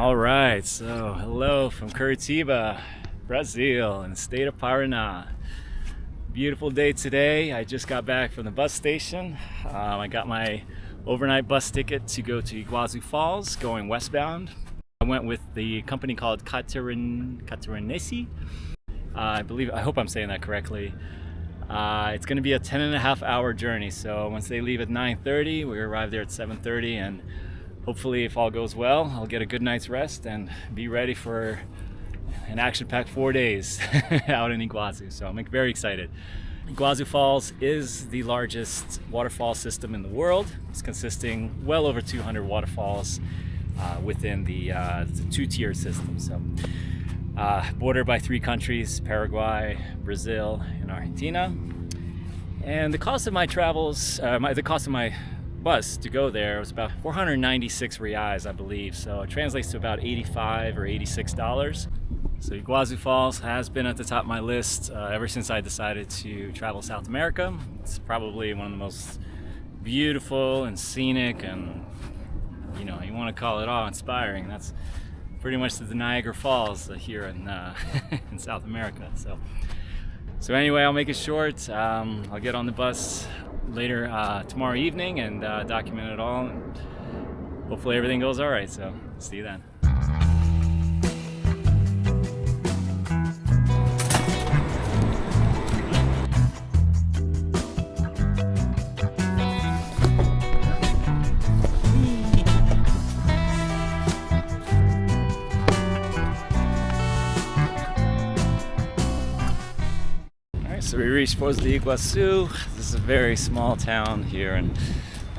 All right, so hello from Curitiba, Brazil, in the state of Paraná. Beautiful day today. I just got back from the bus station. I got my overnight bus ticket to go to Iguacu Falls, going westbound. I went with the company called Catarinense. I hope I'm saying that correctly. It's going to be a 10.5-hour journey. So once they leave at 9:30, we arrive there at 7:30, and hopefully, if all goes well, I'll get a good night's rest and be ready for an action-packed 4 days out in Iguazu. So I'm very excited. Iguacu Falls is the largest waterfall system in the world. It's consisting well over 200 waterfalls within the two-tier system. So bordered by 3 countries: Paraguay, Brazil, and Argentina. And the cost of my travels, the cost of my bus to go there was about 496 reais, I believe. So it translates to about $85 or $86. So Iguacu Falls has been at the top of my list ever since I decided to travel South America. It's probably one of the most beautiful and scenic and, you want to call it awe-inspiring. That's pretty much the Niagara Falls here in in South America. So anyway, I'll make it short. I'll get on the bus later tomorrow evening and document it all. And hopefully everything goes all right. So see you then. So we reached Foz de Iguacu. This is a very small town here on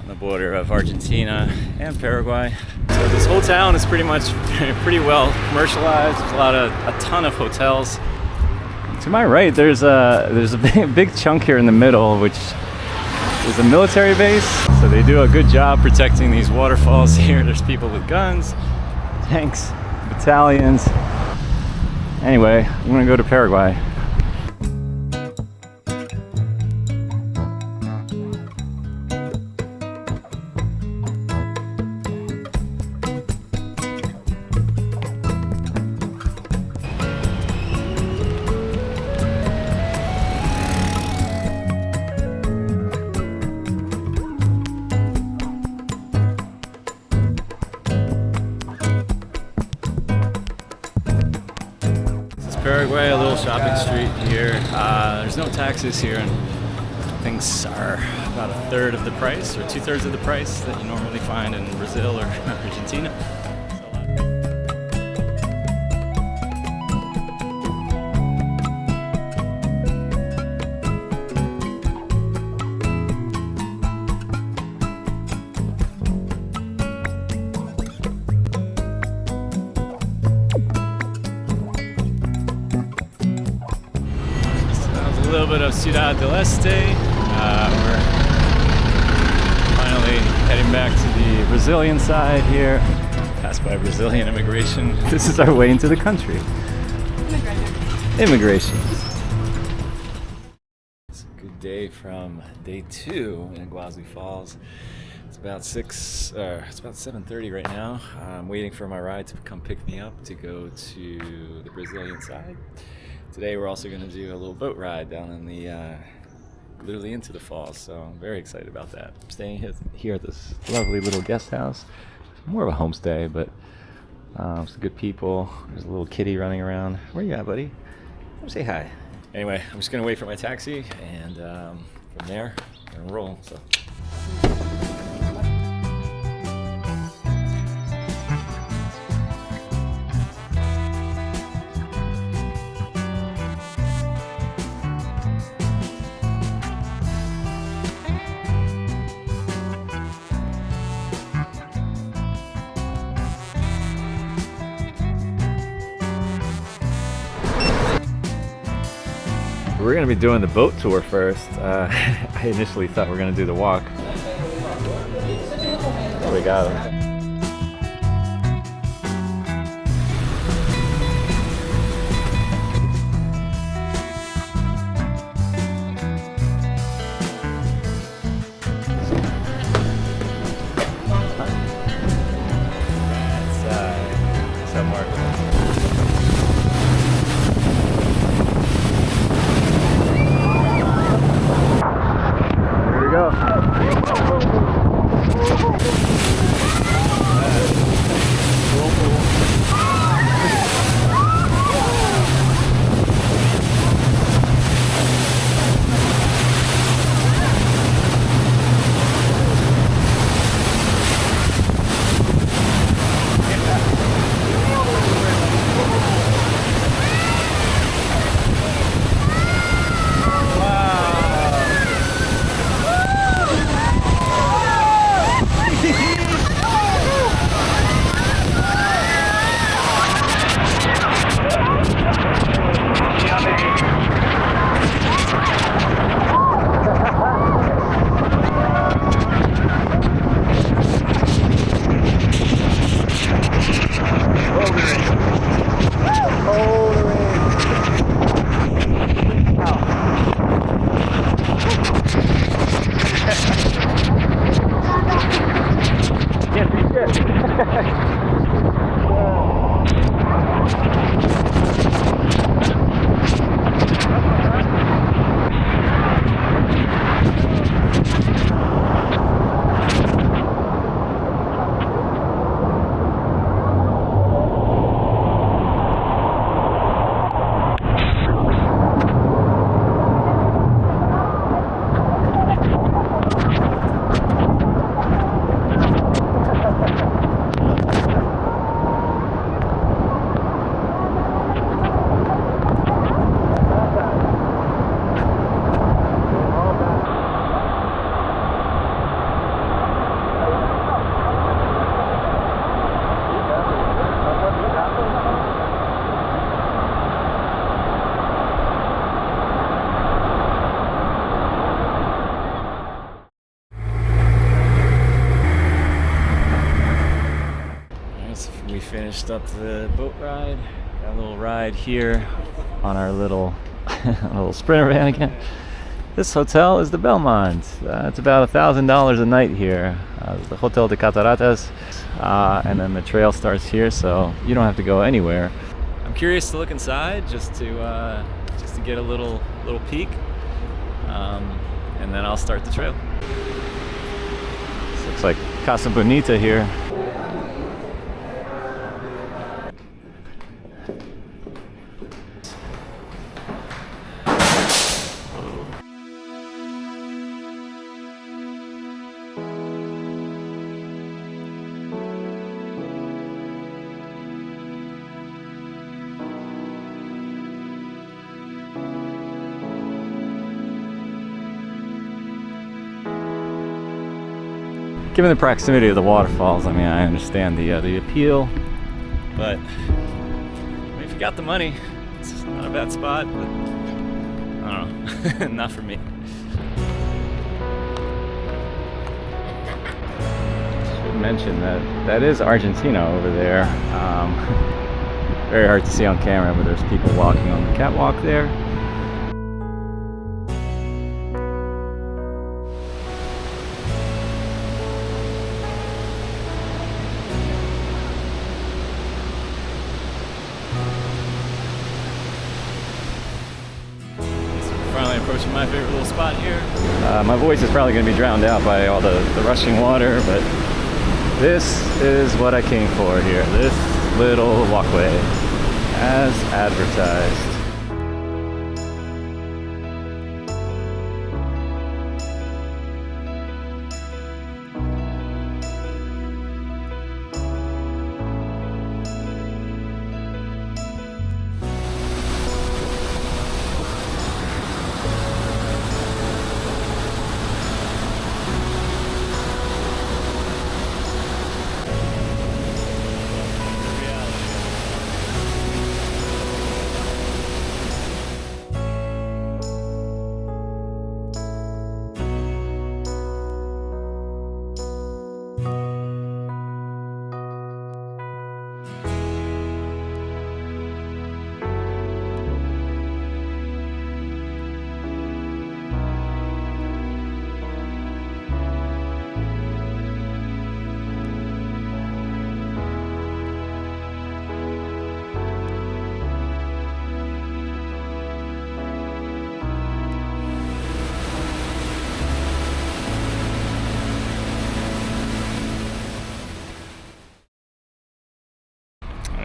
the border of Argentina and Paraguay. So this whole town is pretty well commercialized. There's a ton of hotels. To my right, there's a big chunk here in the middle, which is a military base. So they do a good job protecting these waterfalls here. There's people with guns, tanks, battalions. Anyway, I'm gonna go to Paraguay. Paraguay, a little shopping street here. There's no taxes here, and things are about 1/3 of the price, or 2/3 of the price that you normally find in Brazil or Argentina. A little bit of Ciudad Este. We're finally heading back to the Brazilian side here. Passed by Brazilian immigration. This is our way into the country. Immigration. It's a good day from day 2 in Iguacu Falls. It's about 7:30 right now. I'm waiting for my ride to come pick me up to go to the Brazilian side. Today we're also going to do a little boat ride down in literally into the falls, so I'm very excited about that. I'm staying here at this lovely little guest house. More of a homestay, but some good people. There's a little kitty running around. Where you at, buddy? Come say hi. Anyway, I'm just going to wait for my taxi, and from there, I'm going to roll. So. We're going to be doing the boat tour first. I initially thought we were going to do the walk. Oh, we got him. finished up the boat ride. Got a little ride here on our little little Sprinter van again. This hotel is the Belmont. It's about $1,000 a night here. The Hotel de Cataratas, and then the trail starts here, so you don't have to go anywhere. I'm curious to look inside just to get a little peek, and then I'll start the trail. This looks like Casa Bonita here. Given the proximity of the waterfalls, I mean, I understand the appeal, but I mean, if you got the money, it's not a bad spot, but I don't know, not for me. Should mention that is Argentina over there. Very hard to see on camera, but there's people walking on the catwalk there. Approaching my favorite little spot here. My voice is probably going to be drowned out by all the rushing water, but this is what I came for here. This little walkway, as advertised.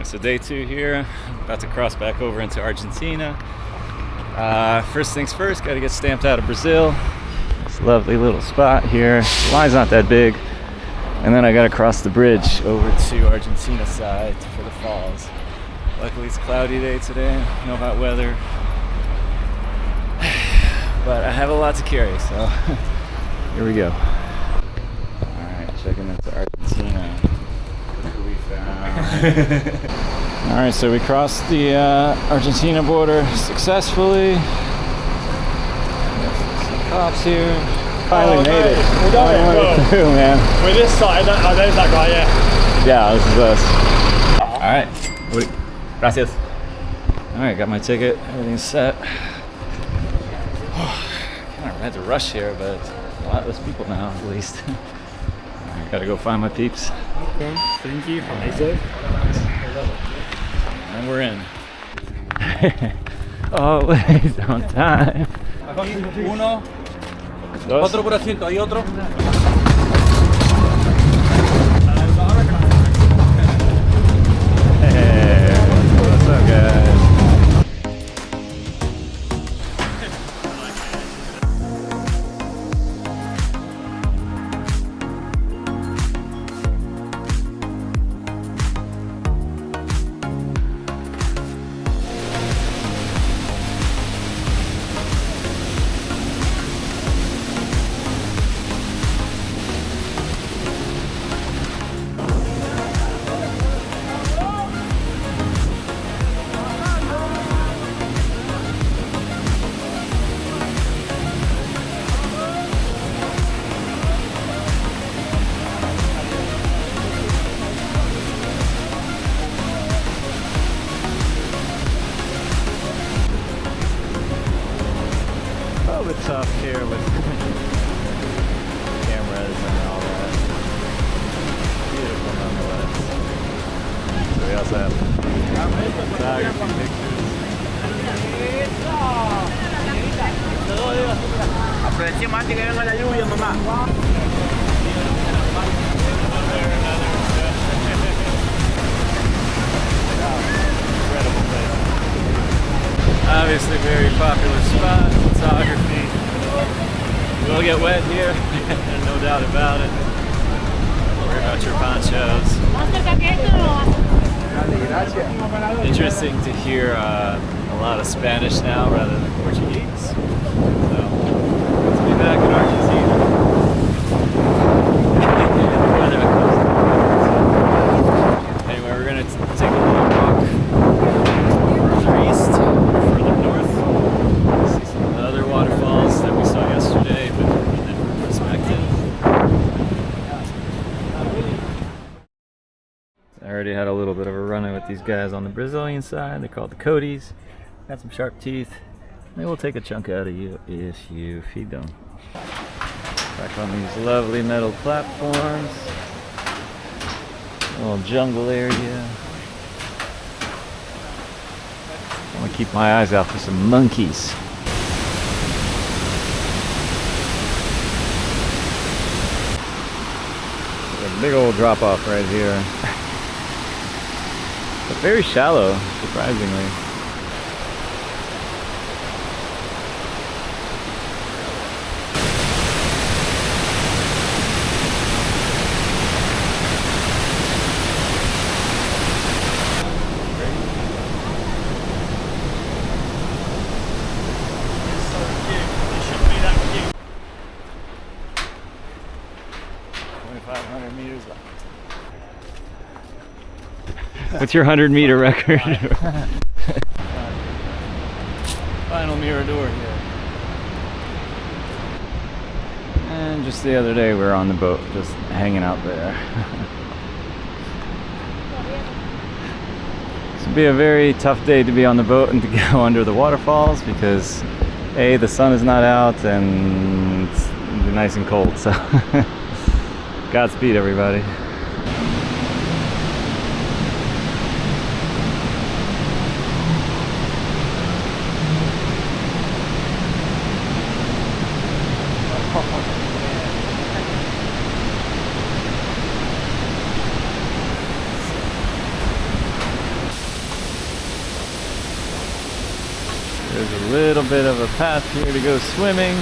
So day 2 here, about to cross back over into Argentina. First things first, got to get stamped out of Brazil. This lovely little spot here. The line's not that big. And then I got to cross the bridge over to Argentina side for the falls. Luckily it's a cloudy day today, no hot weather. But I have a lot to carry, so here we go. Alright, checking into Argentina. Alright, so we crossed the Argentina border successfully. Some cops here. Finally made it. We got it through, man. We're this side. Oh, there's that guy, yeah. Yeah, this is us. Alright. Gracias. Alright, got my ticket. Everything's set. Kind of had to rush here, but a lot less people now, at least. I gotta go find my peeps. Okay, thank you. And we're in. Always on time. Uno, otro por asiento, hay otro. Hey, what's up, guys? tough here with cameras and all that. Beautiful nonetheless. So we also have photography pictures. Aprovechemos antes que venga la lluvia, mamá. Incredible place. Obviously very popular spot, photography. We'll get wet here, no doubt about it. Worry about your ponchos. Interesting to hear a lot of Spanish now rather than Portuguese. So, good to be back in Argentina. Anyway, we're going to take a little walk further east, further north. See some of the other waterfalls that we saw yesterday, but from a different perspective. I already had a little bit of a run-in with these guys on the Brazilian side. They're called the Codes. Got some sharp teeth. They will take a chunk out of you if you feed them. Back on these lovely metal platforms. A little jungle area. I'm gonna keep my eyes out for some monkeys. There's a big old drop off right here. But very shallow, surprisingly. What's your 100-meter record? Final mirador here. And just the other day we were on the boat, just hanging out there. This would be a very tough day to be on the boat and to go under the waterfalls because A, the sun is not out and it's nice and cold, so Godspeed everybody. There's a little bit of a path here to go swimming,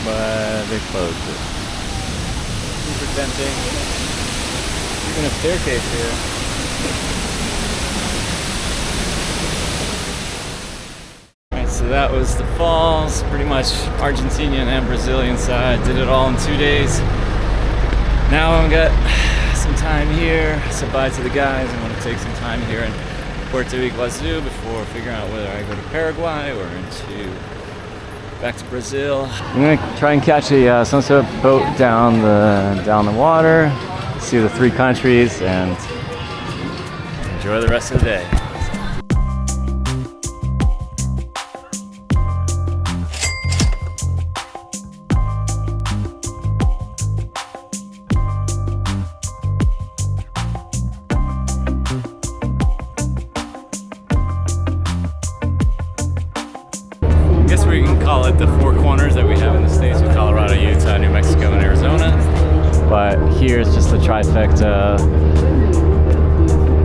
but they closed it. Super tempting. Even a staircase here. Alright, so that was the falls, pretty much Argentinian and Brazilian side. Did it all in 2 days. Now I've got some time here. Said bye to the guys. I'm going to take some time here in Puerto Iguazu before figuring out whether I go to Paraguay or back to Brazil. I'm gonna try and catch a sunset boat down the water, see the 3 countries, and enjoy the rest of the day. I guess we can call it the 4 corners that we have in the States with Colorado, Utah, New Mexico, and Arizona. But here's just the trifecta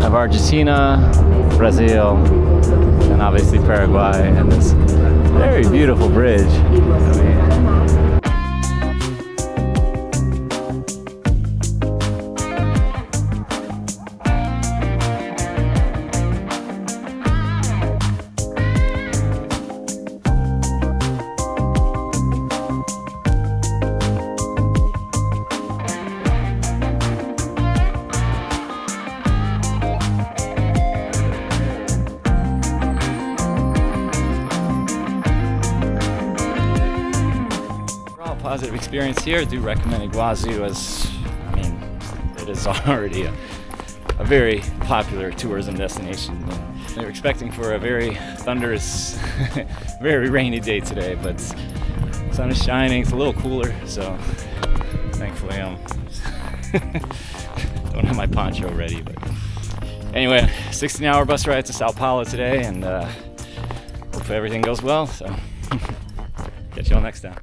of Argentina, Brazil, and obviously Paraguay, and this very beautiful bridge. I mean, positive experience here. I do recommend Iguazu as, I mean, it is already a very popular tourism destination. They're expecting for a very thunderous, very rainy day today, but the sun is shining. It's a little cooler, so thankfully don't have my poncho ready. But anyway, 16-hour bus ride to Sao Paulo today, and hopefully everything goes well. So catch y'all next time.